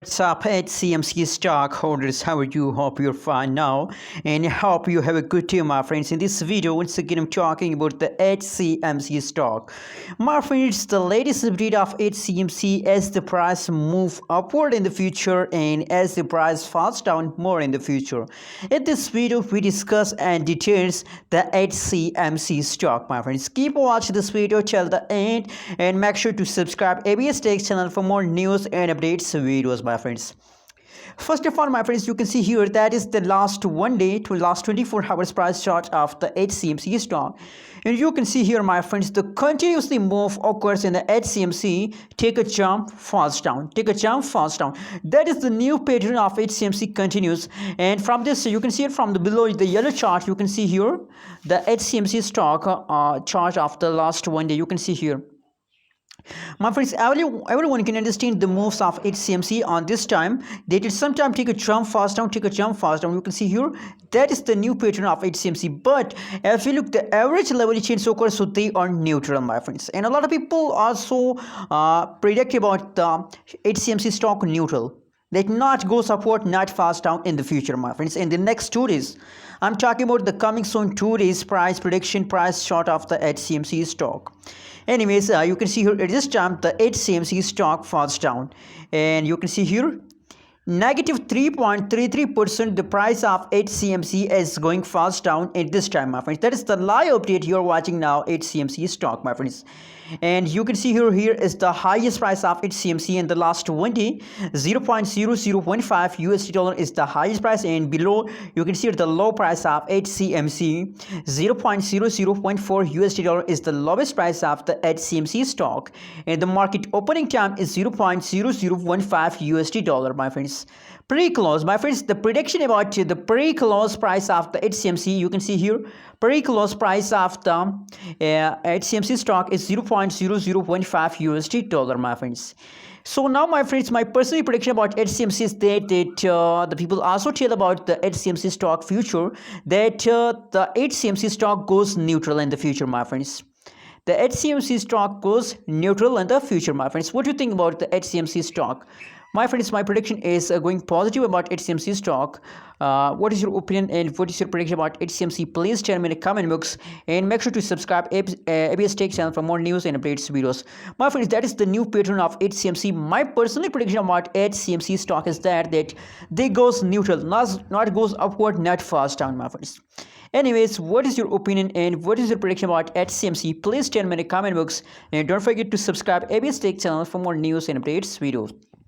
What's up, HCMC stockholders? How are you? Hope you're fine now, and hope you have a good day, my friends. In this video, once again, I'm talking about the HCMC stock. My friends, the latest update of HCMC as the price move upward in the future and as the price falls down more in the future. In this video, we discuss and details the HCMC stock, my friends. Keep watching this video till the end and make sure to subscribe ABS Tech channel for more news and updates videos, my friends. First of all, my friends, you can see here that is the last 1 day to last 24 hours price chart of the HCMC stock, and you can see here, my friends, the continuously move occurs in the HCMC. Take a jump, falls down, take a jump, falls down. That is the new pattern of HCMC continues. And from this, you can see it from the below the yellow chart. You can see here the HCMC stock chart of the last 1 day. You can see here, my friends, everyone can understand the moves of HCMC on this time. They did sometime take a jump fast down, take a jump fast down. You can see here that is the new pattern of HCMC. But if you look, the average level change occurs, so they are neutral, my friends. And a lot of people also predict about the HCMC stock neutral, that not goes upward, not fast down in the future, my friends. In the next 2 days, I'm talking about the coming soon 2 days price prediction, price chart of the HCMC stock. Anyways, you can see here at this time the HCMC stock falls down, and you can see here negative 3.33%. the price of HCMC is going fast down at this time, my friends. That is the live update you're watching now, HCMC stock, my friends. And you can see here is the highest price of HCMC in the last 20. 0.0015 USD dollar is the highest price, and below you can see the low price of HCMC. 0.0014 USD dollar is the lowest price of the HCMC stock, and the market opening time is 0.0015 USD dollar, my friends. Pre-close, my friends, the prediction about the pre-close price of the HCMC, you can see here pre-close price of the HCMC stock is 0.0015 USD dollar, my friends. So now, my friends, my personal prediction about HCMC is that the people also tell about the HCMC stock future, that the HCMC stock goes neutral in the future, my friends. The HCMC stock goes neutral in the future, my friends. What do you think about the HCMC stock? My friends, my prediction is going positive about HCMC stock. What is your opinion and what is your prediction about HCMC? Please tell me in the comment box, and make sure to subscribe ABS Tech channel for more news and updates videos. My friends, that is the new pattern of HCMC. My personal prediction about HCMC stock is that they goes neutral, not goes upward, not fast down, my friends. Anyways, what is your opinion and what is your prediction about HCMC? Please tell me in the comment box, and don't forget to subscribe ABS Tech channel for more news and updates videos.